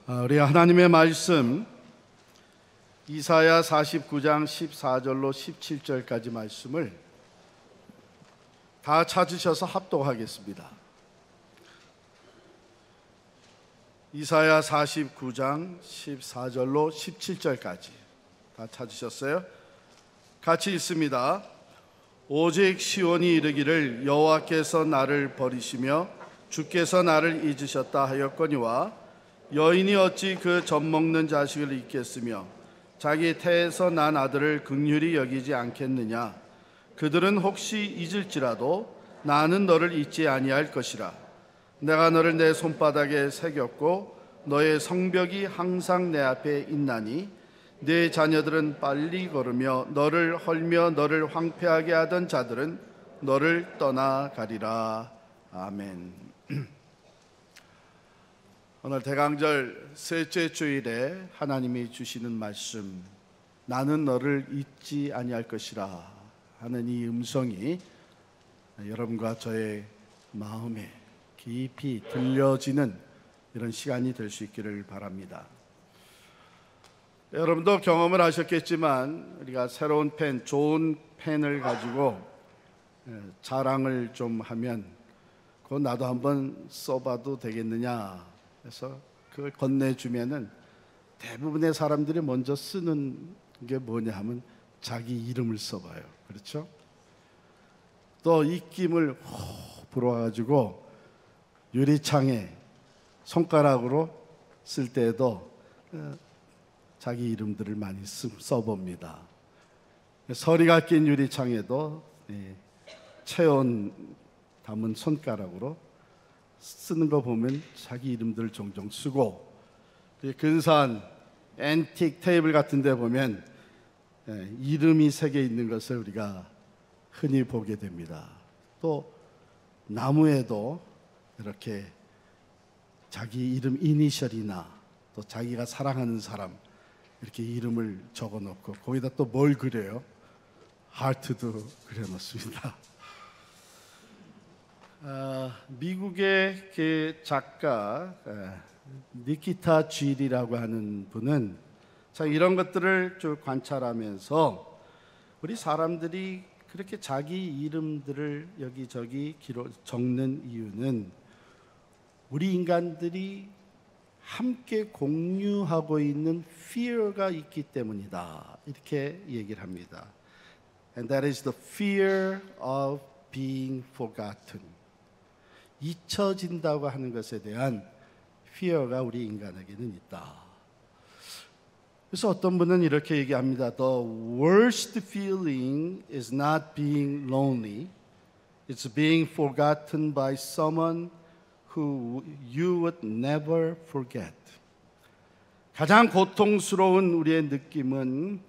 우리 하나님의 말씀 이사야 49장 14절로 17절까지 말씀을 다 찾으셔서 합독하겠습니다. 이사야 49장 14절로 17절까지 다 찾으셨어요? 같이 읽습니다. 오직 시온이 이르기를 여호와께서 나를 버리시며 주께서 나를 잊으셨다 하였거니와 여인이 어찌 그 젖먹는 자식을 잊겠으며 자기 태에서 난 아들을 긍휼히 여기지 않겠느냐. 그들은 혹시 잊을지라도 나는 너를 잊지 아니할 것이라. 내가 너를 내 손바닥에 새겼고 너의 성벽이 항상 내 앞에 있나니 네 자녀들은 빨리 걸으며 너를 헐며 너를 황폐하게 하던 자들은 너를 떠나가리라. 아멘. 오늘 대강절 셋째 주일에 하나님이 주시는 말씀, 나는 너를 잊지 아니할 것이라 하는 이 음성이 여러분과 저의 마음에 깊이 들려지는 이런 시간이 될 수 있기를 바랍니다. 여러분도 경험을 하셨겠지만 우리가 새로운 펜, 좋은 펜을 가지고 자랑을 좀 하면 그거 나도 한번 써봐도 되겠느냐 그래서 그걸 건네주면은 대부분의 사람들이 먼저 쓰는 게 뭐냐 하면 자기 이름을 써봐요. 그렇죠? 또 입김을 불어가지고 유리창에 손가락으로 쓸 때에도 자기 이름들을 많이 써봅니다. 서리가 낀 유리창에도 체온 담은 손가락으로 쓰는 거 보면 자기 이름들을 종종 쓰고, 근사한 앤틱 테이블 같은 데 보면 이름이 새겨 있는 것을 우리가 흔히 보게 됩니다. 또 나무에도 이렇게 자기 이름 이니셜이나 또 자기가 사랑하는 사람 이렇게 이름을 적어 놓고 거기다 또 뭘 그려요? 하트도 그려 놓습니다. 미국의 그 작가 니키타 쥐리라고 하는 분은 참 이런 것들을 쭉 관찰하면서 우리 사람들이 그렇게 자기 이름들을 여기저기 적는 이유는 우리 인간들이 함께 공유하고 있는 fear가 있기 때문이다, 이렇게 얘기를 합니다. And that is the fear of being forgotten. 잊혀진다고 하는 것에 대한 fear가 우리 인간에게는 있다. 그래서 어떤 분은 이렇게 얘기합니다. The worst feeling is not being lonely. It's being forgotten by someone who you would never forget. 가장 고통스러운 우리의 느낌은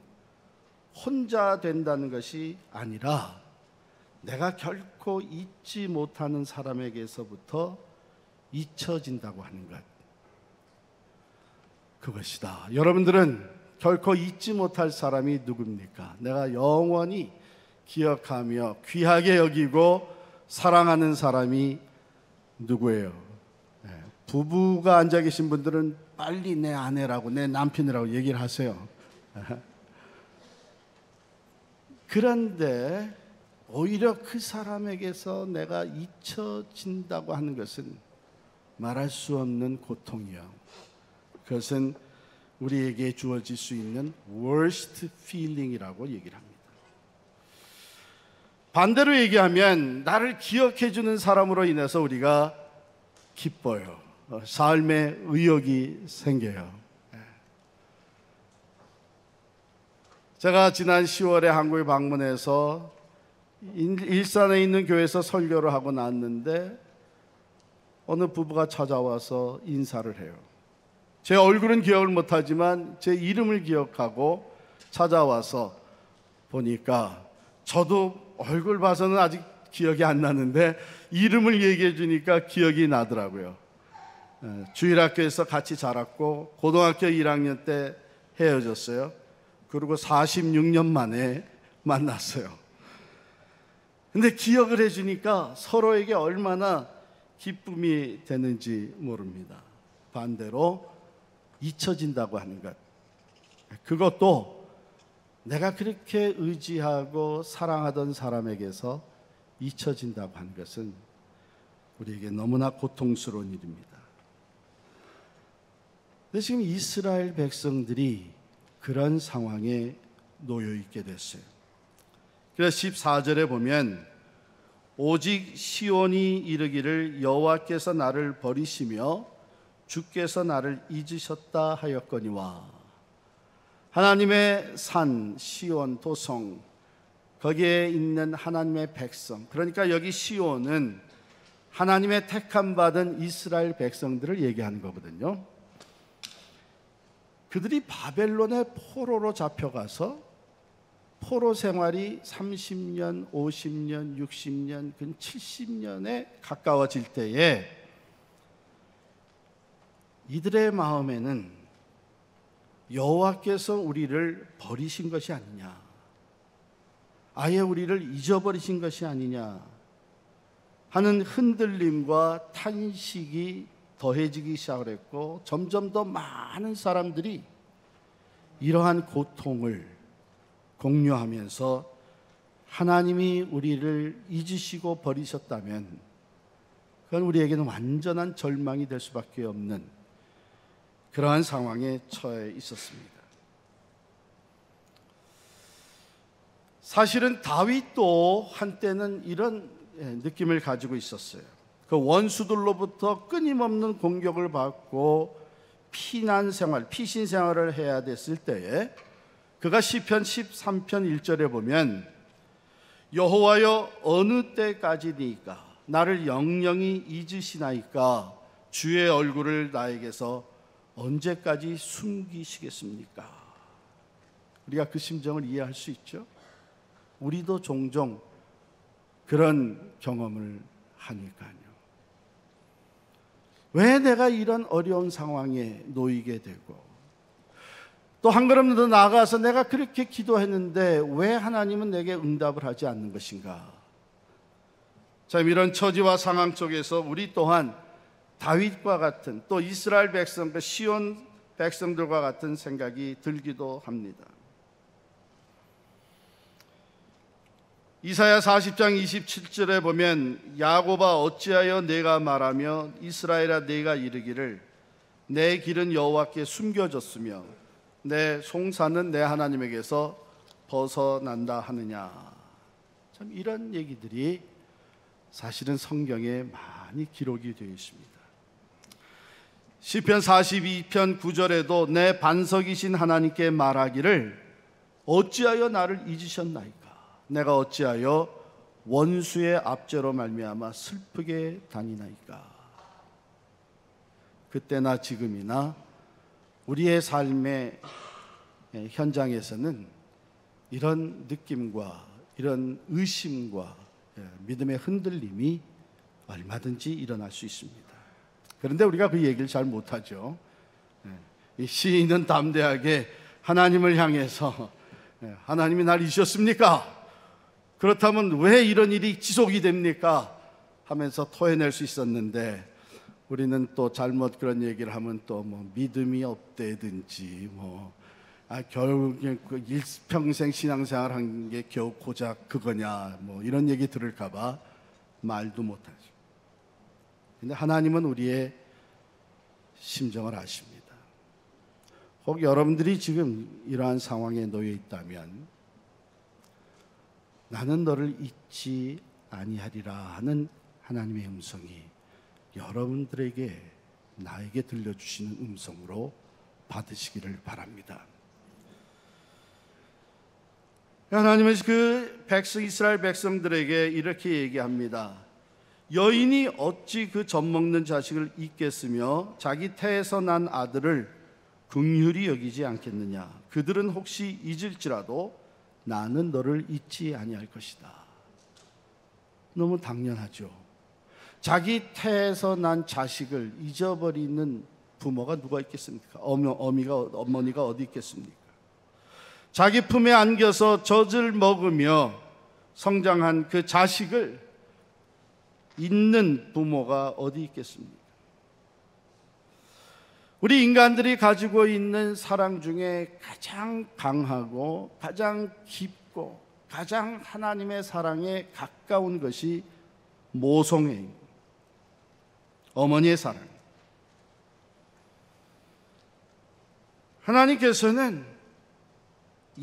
혼자 된다는 것이 아니라 내가 결코 잊지 못하는 사람에게서부터 잊혀진다고 하는 것, 그것이다. 여러분들은 결코 잊지 못할 사람이 누굽니까? 내가 영원히 기억하며 귀하게 여기고 사랑하는 사람이 누구예요? 부부가 앉아 계신 분들은 빨리 내 아내라고 내 남편이라고 얘기를 하세요. 그런데 오히려 그 사람에게서 내가 잊혀진다고 하는 것은 말할 수 없는 고통이요. 그것은 우리에게 주어질 수 있는 worst feeling이라고 얘기를 합니다. 반대로 얘기하면 나를 기억해 주는 사람으로 인해서 우리가 기뻐요. 삶에 의욕이 생겨요. 제가 지난 10월에 한국에 방문해서 일산에 있는 교회에서 설교를 하고 났는데 어느 부부가 찾아와서 인사를 해요. 제 얼굴은 기억을 못하지만 제 이름을 기억하고 찾아와서 보니까 저도 얼굴 봐서는 아직 기억이 안 나는데 이름을 얘기해 주니까 기억이 나더라고요. 주일학교에서 같이 자랐고 고등학교 1학년 때 헤어졌어요. 그리고 46년 만에 만났어요. 근데 기억을 해주니까 서로에게 얼마나 기쁨이 되는지 모릅니다. 반대로 잊혀진다고 하는 것, 그것도 내가 그렇게 의지하고 사랑하던 사람에게서 잊혀진다고 하는 것은 우리에게 너무나 고통스러운 일입니다. 근데 지금 이스라엘 백성들이 그런 상황에 놓여 있게 됐어요. 그래서 14절에 보면 오직 시온이 이르기를 여호와께서 나를 버리시며 주께서 나를 잊으셨다 하였거니와. 하나님의 산 시온 도성, 거기에 있는 하나님의 백성, 그러니까 여기 시온은 하나님의 택함 받은 이스라엘 백성들을 얘기하는 거거든요. 그들이 바벨론의 포로로 잡혀가서 포로 생활이 30년, 50년, 60년, 근 70년에 가까워질 때에 이들의 마음에는 여호와께서 우리를 버리신 것이 아니냐, 아예 우리를 잊어버리신 것이 아니냐 하는 흔들림과 탄식이 더해지기 시작을 했고, 점점 더 많은 사람들이 이러한 고통을 공유하면서 하나님이 우리를 잊으시고 버리셨다면 그건 우리에게는 완전한 절망이 될 수밖에 없는 그러한 상황에 처해 있었습니다. 사실은 다윗도 한때는 이런 느낌을 가지고 있었어요. 그 원수들로부터 끊임없는 공격을 받고 피난 생활, 피신 생활을 해야 됐을 때에 그가 시편 13편 1절에 보면 여호와여 어느 때까지니까 나를 영영히 잊으시나이까 주의 얼굴을 나에게서 언제까지 숨기시겠습니까? 우리가 그 심정을 이해할 수 있죠? 우리도 종종 그런 경험을 하니까요. 왜 내가 이런 어려운 상황에 놓이게 되고, 또 한 걸음 더 나아가서 내가 그렇게 기도했는데 왜 하나님은 내게 응답을 하지 않는 것인가? 참 이런 처지와 상황 속에서 우리 또한 다윗과 같은, 또 이스라엘 백성, 시온 백성들과 같은 생각이 들기도 합니다. 이사야 40장 27절에 보면 야곱아 어찌하여 내가 말하며 이스라엘아 내가 이르기를 내 길은 여호와께 숨겨졌으며 내 송사는 내 하나님에게서 벗어난다 하느냐. 참 이런 얘기들이 사실은 성경에 많이 기록이 되어 있습니다. 시편 42편 9절에도 내 반석이신 하나님께 말하기를 어찌하여 나를 잊으셨나이까. 내가 어찌하여 원수의 압제로 말미암아 슬프게 다니나이까. 그때나 지금이나 우리의 삶의 현장에서는 이런 느낌과 이런 의심과 믿음의 흔들림이 얼마든지 일어날 수 있습니다. 그런데 우리가 그 얘기를 잘 못하죠. 이 시인은 담대하게 하나님을 향해서 하나님이 날 잊으셨습니까? 그렇다면 왜 이런 일이 지속이 됩니까? 하면서 토해낼 수 있었는데, 우리는 또 잘못 그런 얘기를 하면 또 뭐 믿음이 없대든지 결국에 그 일평생 신앙생활 한 게 겨우 고작 그거냐 이런 얘기 들을까봐 말도 못하죠. 근데 하나님은 우리의 심정을 아십니다. 혹 여러분들이 지금 이러한 상황에 놓여 있다면 나는 너를 잊지 아니하리라 하는 하나님의 음성이 여러분들에게, 나에게 들려주시는 음성으로 받으시기를 바랍니다. 하나님은 그 이스라엘 백성들에게 이렇게 얘기합니다. 여인이 어찌 그 젖먹는 자식을 잊겠으며 자기 태에서 난 아들을 긍휼히 여기지 않겠느냐. 그들은 혹시 잊을지라도 나는 너를 잊지 아니할 것이다. 너무 당연하죠. 자기 태에서 난 자식을 잊어버리는 부모가 누가 있겠습니까? 어머니가 어디 있겠습니까? 자기 품에 안겨서 젖을 먹으며 성장한 그 자식을 잊는 부모가 어디 있겠습니까? 우리 인간들이 가지고 있는 사랑 중에 가장 강하고 가장 깊고 가장 하나님의 사랑에 가까운 것이 모성애입니다. 어머니의 사랑. 하나님께서는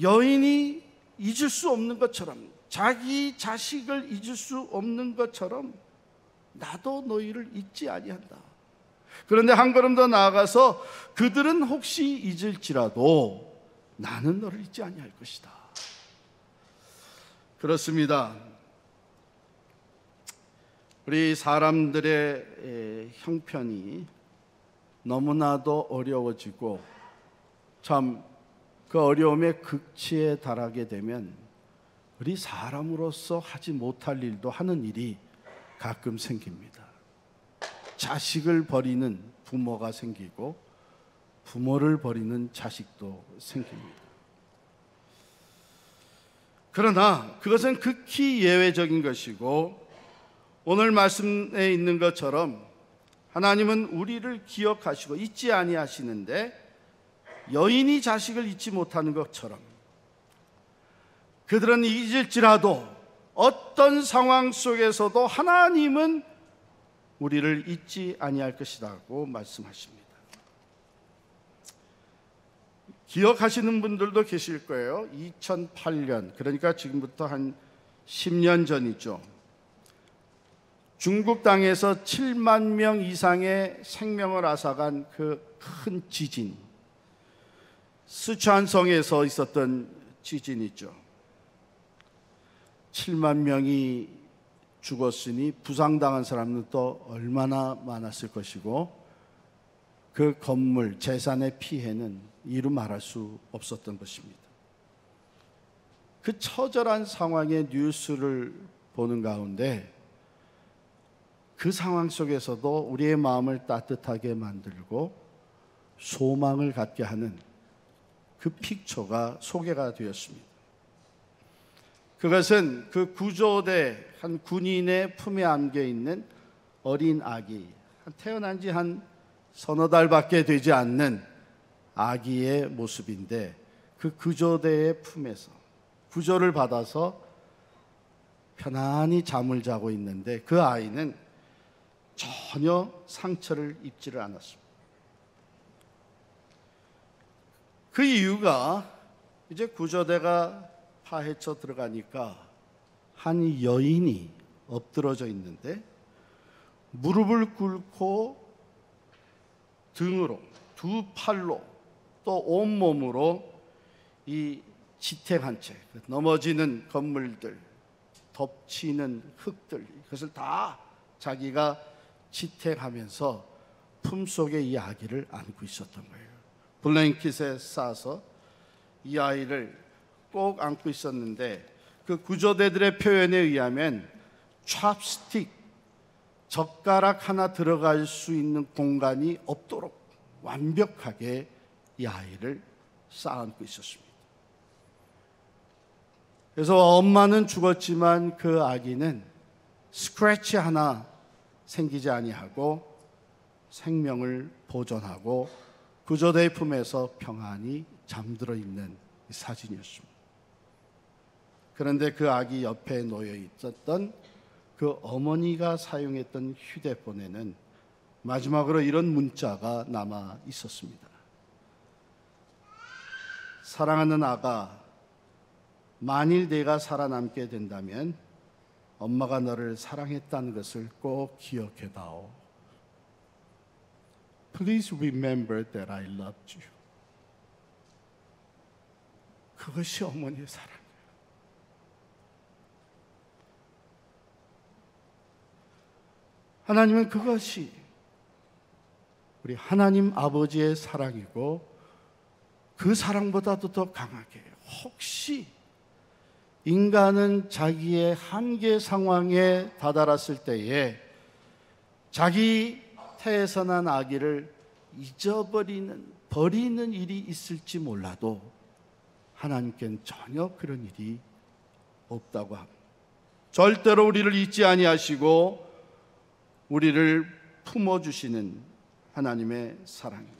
여인이 잊을 수 없는 것처럼, 자기 자식을 잊을 수 없는 것처럼 나도 너희를 잊지 아니한다. 그런데 한 걸음 더 나아가서 그들은 혹시 잊을지라도 나는 너를 잊지 아니할 것이다. 그렇습니다. 우리 사람들의 형편이 너무나도 어려워지고 참 그 어려움의 극치에 달하게 되면 우리 사람으로서 하지 못할 일도 하는 일이 가끔 생깁니다. 자식을 버리는 부모가 생기고 부모를 버리는 자식도 생깁니다. 그러나 그것은 극히 예외적인 것이고 오늘 말씀에 있는 것처럼 하나님은 우리를 기억하시고 잊지 아니하시는데 여인이 자식을 잊지 못하는 것처럼 그들은 잊을지라도 어떤 상황 속에서도 하나님은 우리를 잊지 아니할 것이라고 말씀하십니다. 기억하시는 분들도 계실 거예요. 2008년, 그러니까 지금부터 한 10년 전이죠. 중국 땅에서 7만 명 이상의 생명을 앗아간 그 큰 지진, 스촨성에서 있었던 지진이죠. 7만 명이 죽었으니 부상당한 사람은 또 얼마나 많았을 것이고 그 건물, 재산의 피해는 이루 말할 수 없었던 것입니다. 그 처절한 상황의 뉴스를 보는 가운데 그 상황 속에서도 우리의 마음을 따뜻하게 만들고 소망을 갖게 하는 그 픽처가 소개가 되었습니다. 그것은 그 구조대 한 군인의 품에 안겨 있는 어린 아기, 태어난 지 한 서너 달밖에 되지 않는 아기의 모습인데 그 구조대의 품에서 구조를 받아서 편안히 잠을 자고 있는데 그 아이는 전혀 상처를 입지를 않았습니다. 그 이유가 이제 구조대가 파헤쳐 들어가니까 한 여인이 엎드러져 있는데 무릎을 꿇고 등으로 두 팔로 또 온몸으로 이 지탱한 채 넘어지는 건물들, 덮치는 흙들, 그것을 다 자기가 지탱하면서 품속에 이 아기를 안고 있었던 거예요. 블랭킷에 싸서 이 아이를 꼭 안고 있었는데 그 구조대들의 표현에 의하면 찹스틱, 젓가락 하나 들어갈 수 있는 공간이 없도록 완벽하게 이 아이를 싸안고 있었습니다. 그래서 엄마는 죽었지만 그 아기는 스크래치 하나 생기지 아니하고 생명을 보존하고 구조대의 품에서 평안히 잠들어 있는 사진이었습니다. 그런데 그 아기 옆에 놓여 있었던 그 어머니가 사용했던 휴대폰에는 마지막으로 이런 문자가 남아 있었습니다. 사랑하는 아가, 만일 내가 살아남게 된다면 엄마가 너를 사랑했다는 것을 꼭 기억해다오. Please remember that I loved you. 그것이 어머니의 사랑이에요. 하나님은 그것이 우리 하나님 아버지의 사랑이고 그 사랑보다도 더 강하게 혹시 인간은 자기의 한계 상황에 다다랐을 때에 자기 태에서 난 아기를 버리는 일이 있을지 몰라도 하나님께는 전혀 그런 일이 없다고 합니다. 절대로 우리를 잊지 아니하시고 우리를 품어주시는 하나님의 사랑입니다.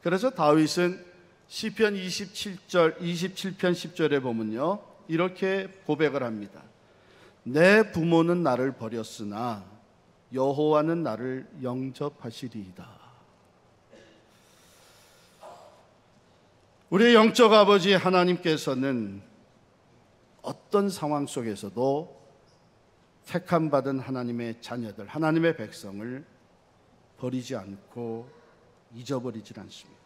그래서 다윗은 시편 27편 10절에 보면요, 이렇게 고백을 합니다. 내 부모는 나를 버렸으나 여호와는 나를 영접하시리이다. 우리의 영적 아버지 하나님께서는 어떤 상황 속에서도 택함받은 하나님의 자녀들, 하나님의 백성을 버리지 않고 잊어버리질 않습니다.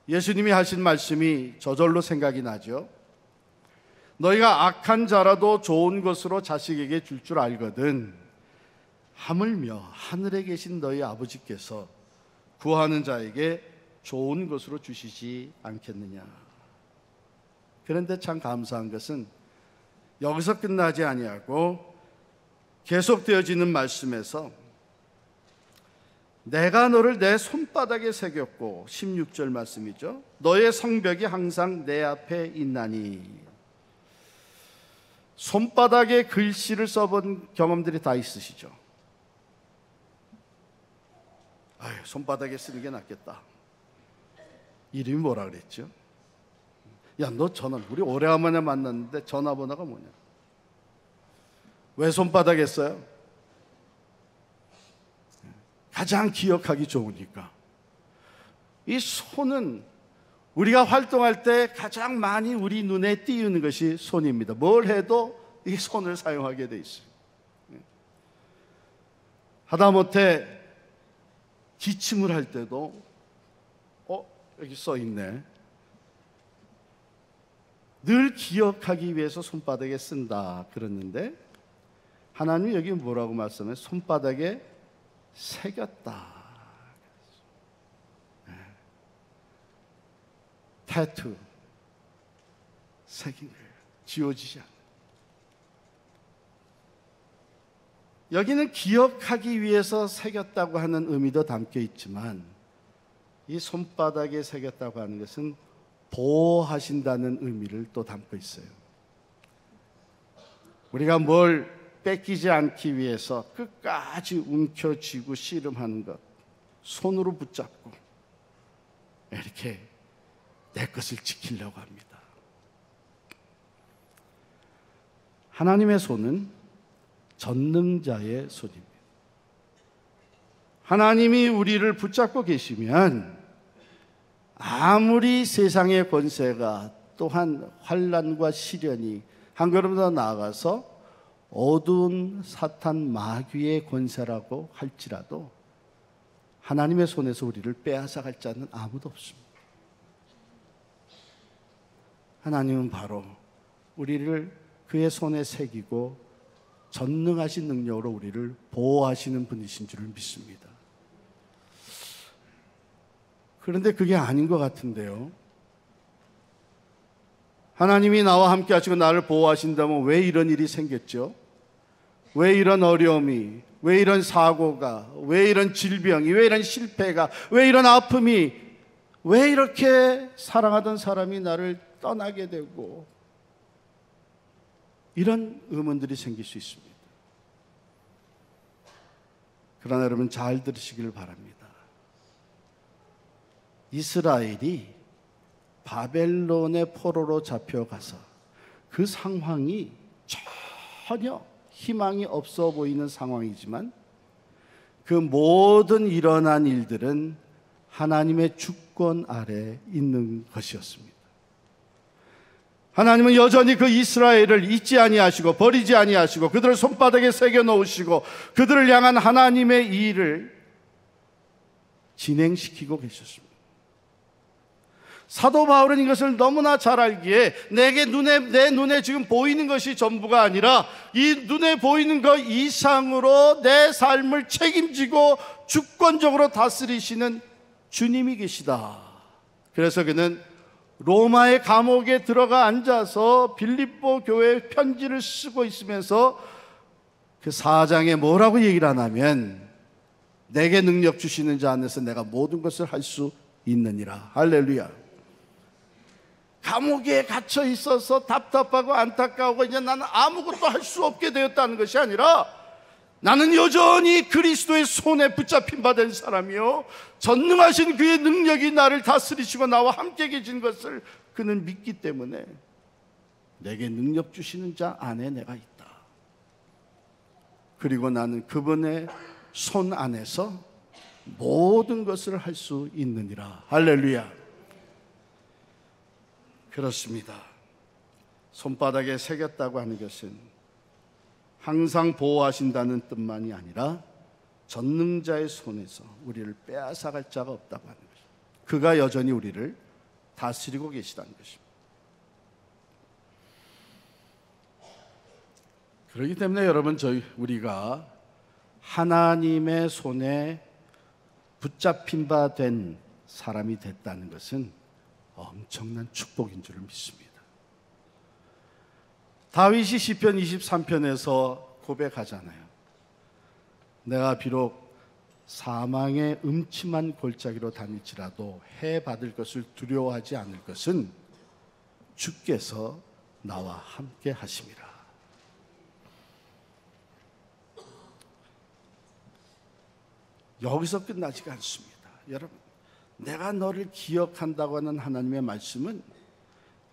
예수님이 하신 말씀이 저절로 생각이 나죠. 너희가 악한 자라도 좋은 것으로 자식에게 줄 줄 알거든 하물며 하늘에 계신 너희 아버지께서 구하는 자에게 좋은 것으로 주시지 않겠느냐. 그런데 참 감사한 것은 여기서 끝나지 아니하고 계속되어지는 말씀에서 내가 너를 내 손바닥에 새겼고, 16절 말씀이죠. 너의 성벽이 항상 내 앞에 있나니. 손바닥에 글씨를 써본 경험들이 다 있으시죠? 아유, 손바닥에 쓰는 게 낫겠다. 이름이 뭐라 그랬죠? 야, 너 전화, 우리 오래간만에 만났는데 전화번호가 뭐냐? 왜 손바닥에 써요? 가장 기억하기 좋으니까. 이 손은 우리가 활동할 때 가장 많이 우리 눈에 띄는 것이 손입니다. 뭘 해도 이 손을 사용하게 돼 있어요. 하다못해 기침을 할 때도 여기 써 있네. 늘 기억하기 위해서 손바닥에 쓴다 그랬는데, 하나님이 여기 뭐라고 말씀해요? 손바닥에 새겼다. 타투, 새긴 거예요. 지워지지 않아요. 여기는 기억하기 위해서 새겼다고 하는 의미도 담겨 있지만, 이 손바닥에 새겼다고 하는 것은 보호하신다는 의미를 또 담고 있어요. 우리가 뭘 뺏기지 않기 위해서 끝까지 움켜쥐고 씨름하는 것, 손으로 붙잡고 이렇게 내 것을 지키려고 합니다. 하나님의 손은 전능자의 손입니다. 하나님이 우리를 붙잡고 계시면 아무리 세상의 권세가, 또한 환난과 시련이 한 걸음 더 나아가서 어두운 사탄 마귀의 권세라고 할지라도 하나님의 손에서 우리를 빼앗아갈 자는 아무도 없습니다. 하나님은 바로 우리를 그의 손에 새기고 전능하신 능력으로 우리를 보호하시는 분이신 줄을 믿습니다. 그런데 그게 아닌 것 같은데요. 하나님이 나와 함께 하시고 나를 보호하신다면 왜 이런 일이 생겼죠? 왜 이런 어려움이, 왜 이런 사고가, 왜 이런 질병이, 왜 이런 실패가, 왜 이런 아픔이, 왜 이렇게 사랑하던 사람이 나를 떠나게 되고, 이런 의문들이 생길 수 있습니다. 그러나 여러분 잘 들으시길 바랍니다. 이스라엘이 바벨론의 포로로 잡혀가서 그 상황이 전혀 희망이 없어 보이는 상황이지만, 그 모든 일어난 일들은 하나님의 주권 아래 있는 것이었습니다. 하나님은 여전히 그 이스라엘을 잊지 아니하시고 버리지 아니하시고 그들을 손바닥에 새겨 놓으시고 그들을 향한 하나님의 일을 진행시키고 계셨습니다. 사도 바울은 이것을 너무나 잘 알기에 내 눈에 지금 보이는 것이 전부가 아니라 이 눈에 보이는 것 이상으로 내 삶을 책임지고 주권적으로 다스리시는 주님이 계시다. 그래서 그는 로마의 감옥에 들어가 앉아서 빌립보 교회에 편지를 쓰고 있으면서 그 4장에 뭐라고 얘기를 하냐면, 내게 능력 주시는 자 안에서 내가 모든 것을 할 수 있느니라. 할렐루야. 감옥에 갇혀 있어서 답답하고 안타까우고 이제 나는 아무것도 할 수 없게 되었다는 것이 아니라, 나는 여전히 그리스도의 손에 붙잡힌 바 된 사람이요, 전능하신 그의 능력이 나를 다스리시고 나와 함께 계신 것을 그는 믿기 때문에 내게 능력 주시는 자 안에 내가 있다. 그리고 나는 그분의 손 안에서 모든 것을 할 수 있느니라. 할렐루야. 그렇습니다. 손바닥에 새겼다고 하는 것은 항상 보호하신다는 뜻만이 아니라 전능자의 손에서 우리를 빼앗아갈 자가 없다고 하는 것입니다. 그가 여전히 우리를 다스리고 계시다는 것입니다. 그렇기 때문에 여러분, 우리가 하나님의 손에 붙잡힌 바 된 사람이 됐다는 것은 엄청난 축복인 줄 믿습니다. 다윗이 시편 23편에서 고백하잖아요. 내가 비록 사망의 음침한 골짜기로 다닐지라도 해 받을 것을 두려워하지 않을 것은 주께서 나와 함께 하심이라. 여기서 끝나지가 않습니다. 여러분, 내가 너를 기억한다고 하는 하나님의 말씀은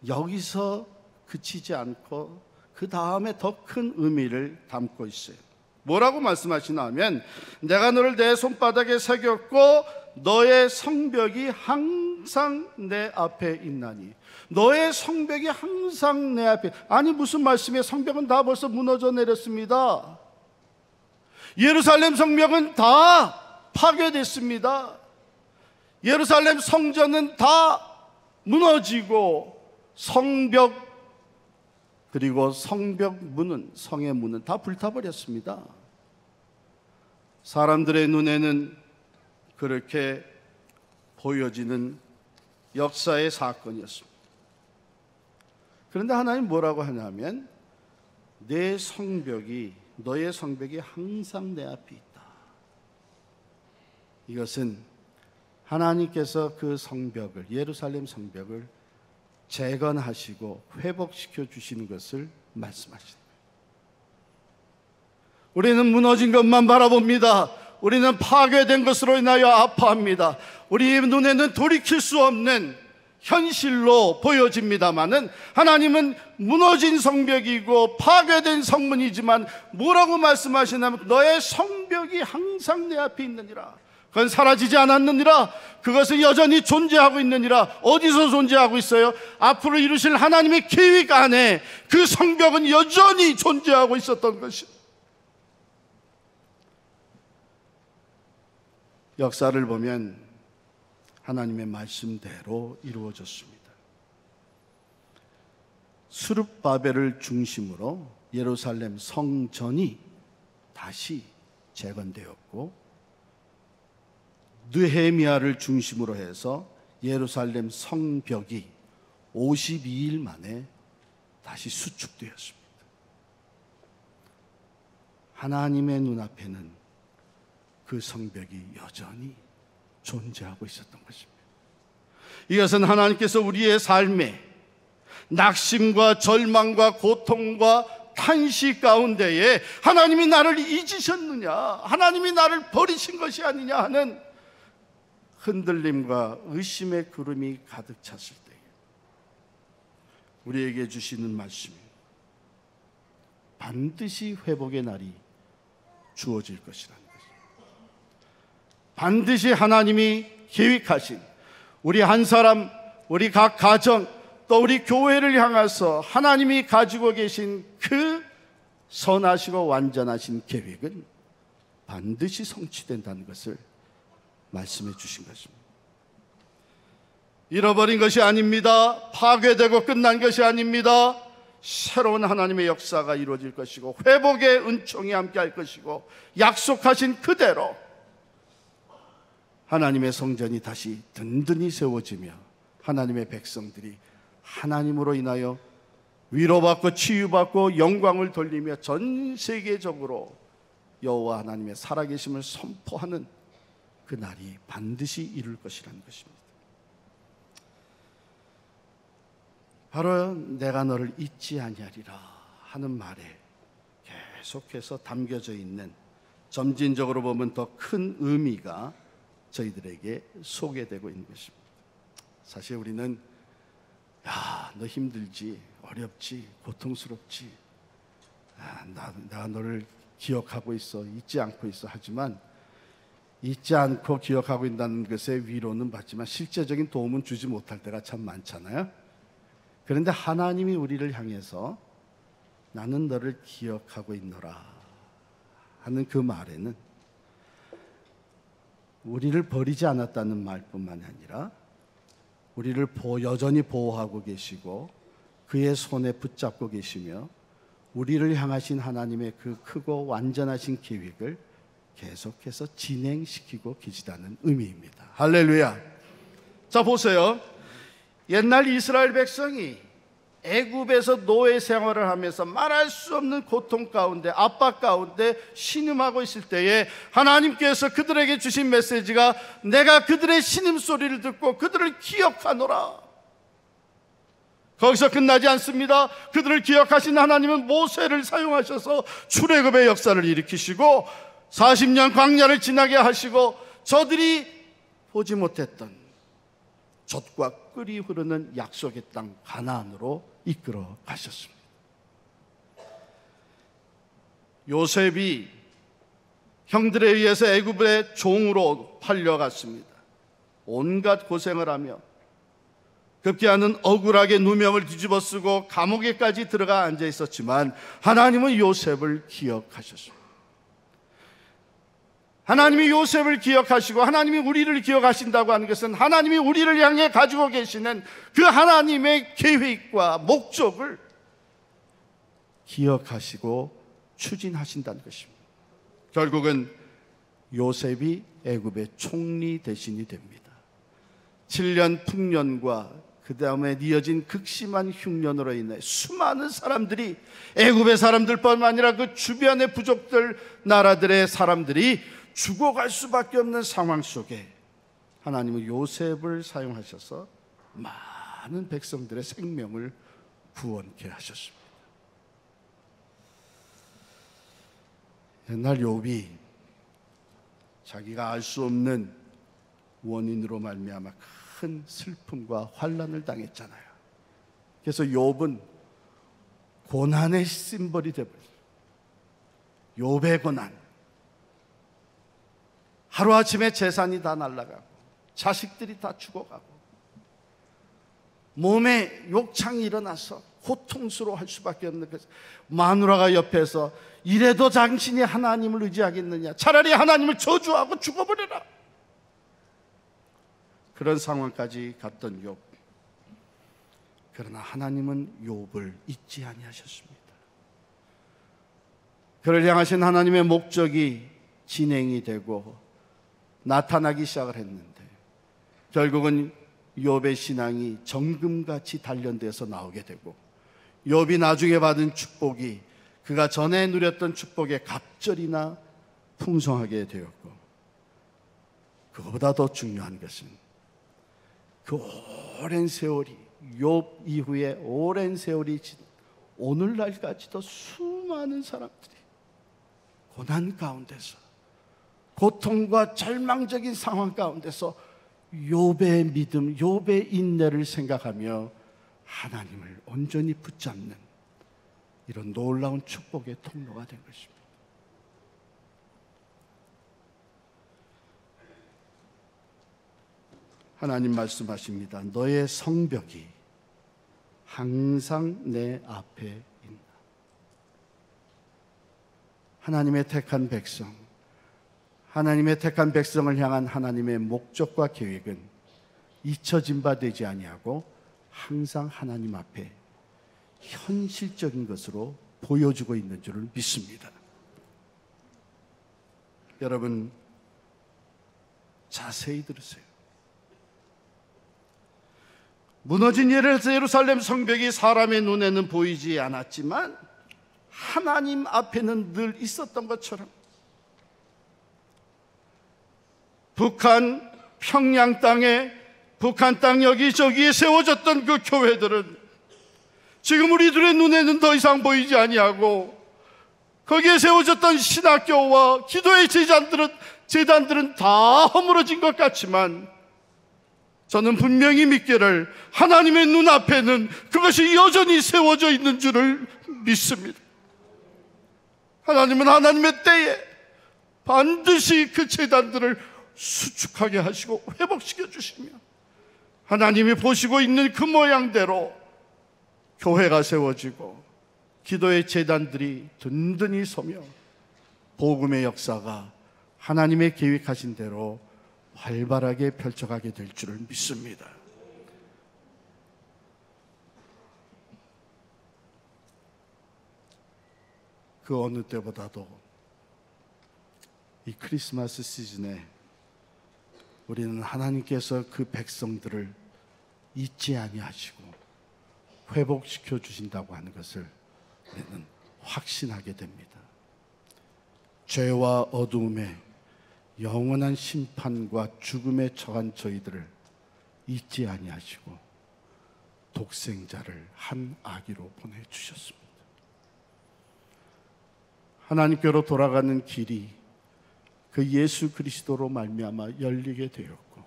여기서 그치지 않고 그 다음에 더 큰 의미를 담고 있어요. 뭐라고 말씀하시나 하면, 내가 너를 내 손바닥에 새겼고 너의 성벽이 항상 내 앞에 있나니. 너의 성벽이 항상 내 앞에. 아니, 무슨 말씀이에요? 성벽은 다 벌써 무너져 내렸습니다. 예루살렘 성벽은 다 파괴됐습니다. 예루살렘 성전은 다 무너지고 성벽, 그리고 성벽 문은, 성의 문은 다 불타버렸습니다. 사람들의 눈에는 그렇게 보여지는 역사의 사건이었습니다. 그런데 하나님 뭐라고 하냐면, 내 성벽이, 너의 성벽이 항상 내 앞에 있다. 이것은 하나님께서 그 성벽을, 예루살렘 성벽을 재건하시고 회복시켜 주시는 것을 말씀하시는 거예요. 우리는 무너진 것만 바라봅니다. 우리는 파괴된 것으로 인하여 아파합니다. 우리 눈에는 돌이킬 수 없는 현실로 보여집니다마는, 하나님은 무너진 성벽이고 파괴된 성문이지만 뭐라고 말씀하시냐면, 너의 성벽이 항상 내 앞에 있느니라. 그건 사라지지 않았느니라. 그것은 여전히 존재하고 있느니라. 어디서 존재하고 있어요? 앞으로 이루실 하나님의 계획 안에 그 성벽은 여전히 존재하고 있었던 것입니다. 역사를 보면 하나님의 말씀대로 이루어졌습니다. 스룹바벨을 중심으로 예루살렘 성전이 다시 재건되었고, 느헤미야를 중심으로 해서 예루살렘 성벽이 52일 만에 다시 수축되었습니다. 하나님의 눈앞에는 그 성벽이 여전히 존재하고 있었던 것입니다. 이것은 하나님께서 우리의 삶에 낙심과 절망과 고통과 탄식 가운데에 하나님이 나를 잊으셨느냐, 하나님이 나를 버리신 것이 아니냐 하는 흔들림과 의심의 구름이 가득 찼을 때 우리에게 주시는 말씀이, 반드시 회복의 날이 주어질 것이라는 것입니다. 반드시 하나님이 계획하신 우리 한 사람, 우리 각 가정, 또 우리 교회를 향해서 하나님이 가지고 계신 그 선하시고 완전하신 계획은 반드시 성취된다는 것을 말씀해 주신 것입니다. 잃어버린 것이 아닙니다. 파괴되고 끝난 것이 아닙니다. 새로운 하나님의 역사가 이루어질 것이고, 회복의 은총이 함께할 것이고, 약속하신 그대로 하나님의 성전이 다시 든든히 세워지며 하나님의 백성들이 하나님으로 인하여 위로받고 치유받고 영광을 돌리며 전 세계적으로 여호와 하나님의 살아계심을 선포하는 그 날이 반드시 이룰 것이라는 것입니다. 바로 내가 너를 잊지 아니하리라 하는 말에 계속해서 담겨져 있는 점진적으로 보면 더 큰 의미가 저희들에게 소개되고 있는 것입니다. 사실 우리는 너 힘들지, 어렵지, 고통스럽지, 나 너를 기억하고 있어, 잊지 않고 있어 하지만 잊지 않고 기억하고 있다는 것에 위로는 받지만 실제적인 도움은 주지 못할 때가 참 많잖아요. 그런데 하나님이 우리를 향해서 나는 너를 기억하고 있노라 하는 그 말에는 우리를 버리지 않았다는 말뿐만 아니라 우리를 여전히 보호하고 계시고 그의 손에 붙잡고 계시며 우리를 향하신 하나님의 그 크고 완전하신 계획을 계속해서 진행시키고 계시다는 의미입니다. 할렐루야. 자, 보세요. 옛날 이스라엘 백성이 애굽에서 노예 생활을 하면서 말할 수 없는 고통 가운데, 압박 가운데 신음하고 있을 때에 하나님께서 그들에게 주신 메시지가 내가 그들의 신음소리를 듣고 그들을 기억하노라. 거기서 끝나지 않습니다. 그들을 기억하신 하나님은 모세를 사용하셔서 출애굽의 역사를 일으키시고 40년 광야를 지나게 하시고 저들이 보지 못했던 젖과 꿀이 흐르는 약속의 땅 가나안으로 이끌어 가셨습니다. 요셉이 형들에 의해서 애굽의 종으로 팔려갔습니다. 온갖 고생을 하며 급기야는 억울하게 누명을 뒤집어 쓰고 감옥에까지 들어가 앉아 있었지만 하나님은 요셉을 기억하셨습니다. 하나님이 요셉을 기억하시고 하나님이 우리를 기억하신다고 하는 것은 하나님이 우리를 향해 가지고 계시는 그 하나님의 계획과 목적을 기억하시고 추진하신다는 것입니다. 결국은 요셉이 애굽의 총리 대신이 됩니다. 7년 풍년과 그 다음에 이어진 극심한 흉년으로 인해 수많은 사람들이, 애굽의 사람들뿐만 아니라 그 주변의 부족들 나라들의 사람들이 죽어갈 수밖에 없는 상황 속에 하나님은 요셉을 사용하셔서 많은 백성들의 생명을 구원케 하셨습니다. 옛날 욥이 자기가 알 수 없는 원인으로 말미암아 큰 슬픔과 환난을 당했잖아요. 그래서 욥은 고난의 심벌이 되어버렸어요. 욥의 고난, 하루아침에 재산이 다 날아가고 자식들이 다 죽어가고 몸에 욕창이 일어나서 고통스러워할 수밖에 없는 것을 마누라가 옆에서 이래도 당신이 하나님을 의지하겠느냐, 차라리 하나님을 저주하고 죽어버려라, 그런 상황까지 갔던 욥. 그러나 하나님은 욥을 잊지 아니하셨습니다. 그를 향하신 하나님의 목적이 진행이 되고 나타나기 시작을 했는데 결국은 욥의 신앙이 정금같이 단련돼서 나오게 되고 욥이 나중에 받은 축복이 그가 전에 누렸던 축복의 갑절이나 풍성하게 되었고, 그거보다 더 중요한 것은 그 오랜 세월이, 욥 이후에 오랜 세월이 지난 오늘날까지도 수많은 사람들이 고난 가운데서, 고통과 절망적인 상황 가운데서 욥의 믿음, 욥의 인내를 생각하며 하나님을 온전히 붙잡는 이런 놀라운 축복의 통로가 된 것입니다. 하나님 말씀하십니다. 너의 성벽이 항상 내 앞에 있나. 하나님의 택한 백성, 하나님의 택한 백성을 향한 하나님의 목적과 계획은 잊혀진 바 되지 아니하고 항상 하나님 앞에 현실적인 것으로 보여주고 있는 줄을 믿습니다. 여러분, 자세히 들으세요. 무너진 예루살렘 성벽이 사람의 눈에는 보이지 않았지만 하나님 앞에는 늘 있었던 것처럼 북한 평양 땅에, 북한 땅 여기저기에 세워졌던 그 교회들은 지금 우리들의 눈에는 더 이상 보이지 아니하고 거기에 세워졌던 신학교와 기도의 재단들은 다 허물어진 것 같지만 저는 분명히 믿기를 하나님의 눈앞에는 그것이 여전히 세워져 있는 줄을 믿습니다. 하나님은 하나님의 때에 반드시 그 재단들을 수축하게 하시고 회복시켜 주시며 하나님이 보시고 있는 그 모양대로 교회가 세워지고 기도의 재단들이 든든히 서며 복음의 역사가 하나님의 계획하신 대로 활발하게 펼쳐가게 될 줄을 믿습니다. 그 어느 때보다도 이 크리스마스 시즌에 우리는 하나님께서 그 백성들을 잊지 아니하시고 회복시켜 주신다고 하는 것을 우리는 확신하게 됩니다. 죄와 어두움에 영원한 심판과 죽음에 처한 저희들을 잊지 아니하시고 독생자를 한 아기로 보내주셨습니다. 하나님께로 돌아가는 길이 그 예수 그리스도로 말미암아 열리게 되었고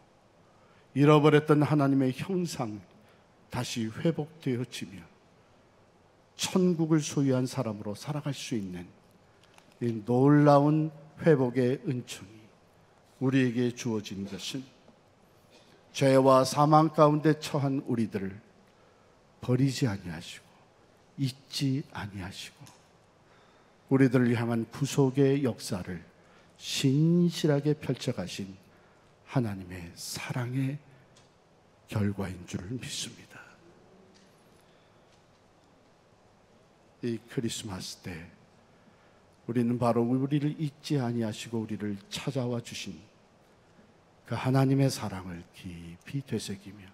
잃어버렸던 하나님의 형상 다시 회복되어지며 천국을 소유한 사람으로 살아갈 수 있는 이 놀라운 회복의 은총이 우리에게 주어진 것은 죄와 사망 가운데 처한 우리들을 버리지 아니하시고 잊지 아니하시고 우리들을 향한 구속의 역사를 신실하게 펼쳐가신 하나님의 사랑의 결과인 줄을 믿습니다. 이 크리스마스 때 우리는 바로 우리를 잊지 아니하시고 우리를 찾아와 주신 그 하나님의 사랑을 깊이 되새기며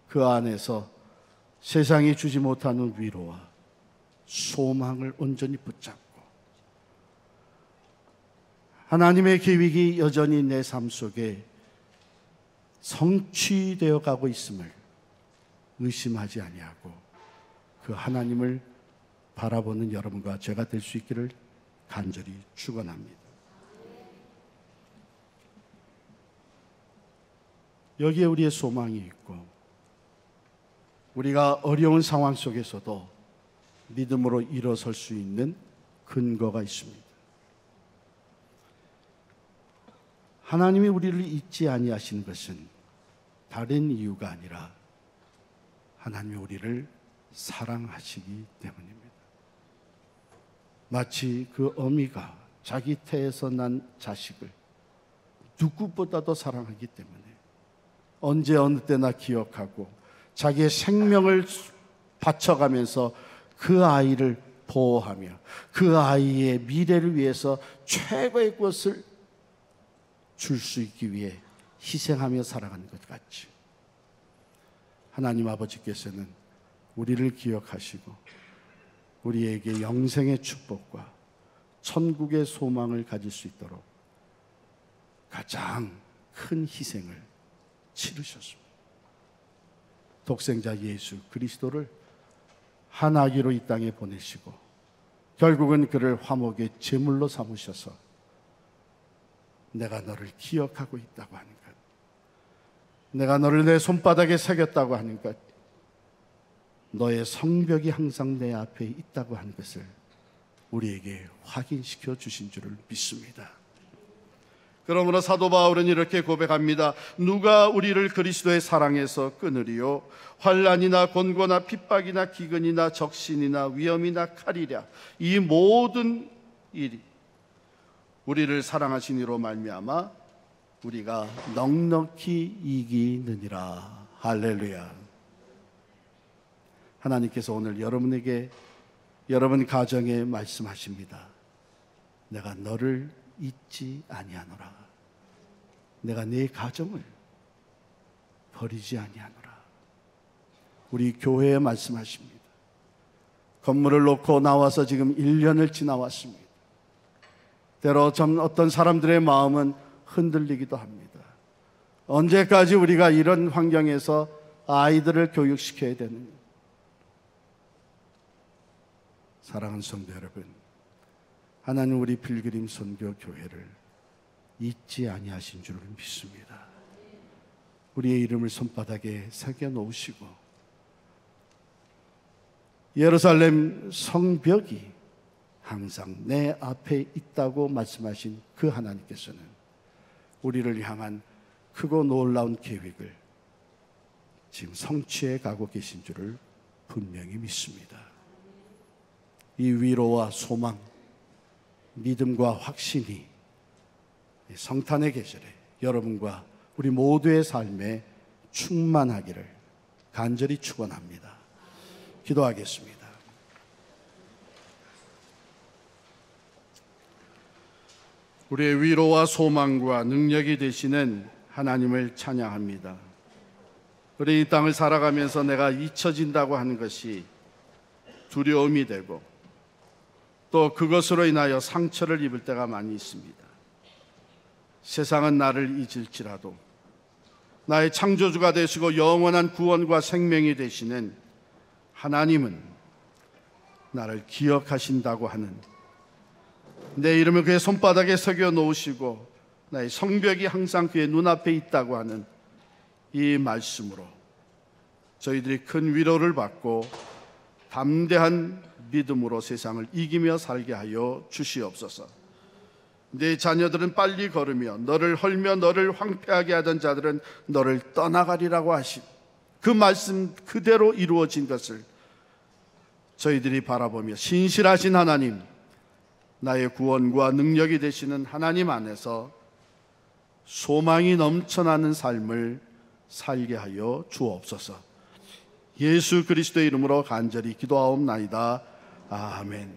그 안에서 세상이 주지 못하는 위로와 소망을 온전히 붙잡고 하나님의 계획이 여전히 내 삶 속에 성취되어 가고 있음을 의심하지 아니하고 그 하나님을 바라보는 여러분과 제가 될 수 있기를 간절히 축원합니다. 여기에 우리의 소망이 있고 우리가 어려운 상황 속에서도 믿음으로 일어설 수 있는 근거가 있습니다. 하나님이 우리를 잊지 아니하시는 것은 다른 이유가 아니라 하나님이 우리를 사랑하시기 때문입니다. 마치 그 어미가 자기 태에서 난 자식을 누구보다도 사랑하기 때문에 언제 어느 때나 기억하고 자기의 생명을 바쳐가면서 그 아이를 보호하며 그 아이의 미래를 위해서 최고의 것을 줄 수 있기 위해 희생하며 살아가는 것 같이 하나님 아버지께서는 우리를 기억하시고 우리에게 영생의 축복과 천국의 소망을 가질 수 있도록 가장 큰 희생을 치르셨습니다. 독생자 예수 그리스도를 한 아기로 이 땅에 보내시고 결국은 그를 화목의 제물로 삼으셔서 내가 너를 기억하고 있다고 하는 것, 내가 너를 내 손바닥에 새겼다고 하는 것, 너의 성벽이 항상 내 앞에 있다고 하는 것을 우리에게 확인시켜 주신 줄을 믿습니다. 그러므로 사도 바울은 이렇게 고백합니다. 누가 우리를 그리스도의 사랑에서 끊으리요? 환난이나 곤고나 핍박이나 기근이나 적신이나 위험이나 칼이랴. 이 모든 일이 우리를 사랑하신 이로 말미암아 우리가 넉넉히 이기느니라. 할렐루야. 하나님께서 오늘 여러분에게 여러분 가정에 말씀하십니다. 내가 너를 잊지 아니하노라. 내가 네 가정을 버리지 아니하노라. 우리 교회에 말씀하십니다. 건물을 놓고 나와서 지금 1년을 지나왔습니다. 때로 어떤 사람들의 마음은 흔들리기도 합니다. 언제까지 우리가 이런 환경에서 아이들을 교육시켜야 되느냐? 사랑하는 성도 여러분, 하나님 우리 필그림 선교 교회를 잊지 아니하신 줄을 믿습니다. 우리의 이름을 손바닥에 새겨 놓으시고 예루살렘 성벽이 항상 내 앞에 있다고 말씀하신 그 하나님께서는 우리를 향한 크고 놀라운 계획을 지금 성취해 가고 계신 줄을 분명히 믿습니다. 이 위로와 소망, 믿음과 확신이 성탄의 계절에 여러분과 우리 모두의 삶에 충만하기를 간절히 축원합니다. 기도하겠습니다. 우리의 위로와 소망과 능력이 되시는 하나님을 찬양합니다. 우리 이 땅을 살아가면서 내가 잊혀진다고 하는 것이 두려움이 되고 또 그것으로 인하여 상처를 입을 때가 많이 있습니다. 세상은 나를 잊을지라도 나의 창조주가 되시고 영원한 구원과 생명이 되시는 하나님은 나를 기억하신다고 하는, 내 이름을 그의 손바닥에 새겨 놓으시고 나의 성벽이 항상 그의 눈앞에 있다고 하는 이 말씀으로 저희들이 큰 위로를 받고 담대한 믿음으로 세상을 이기며 살게 하여 주시옵소서. 내 자녀들은 빨리 걸으며 너를 헐며 너를 황폐하게 하던 자들은 너를 떠나가리라고 하신 그 말씀 그대로 이루어진 것을 저희들이 바라보며 신실하신 하나님, 나의 구원과 능력이 되시는 하나님 안에서 소망이 넘쳐나는 삶을 살게 하여 주옵소서. 예수 그리스도의 이름으로 간절히 기도하옵나이다. 아멘.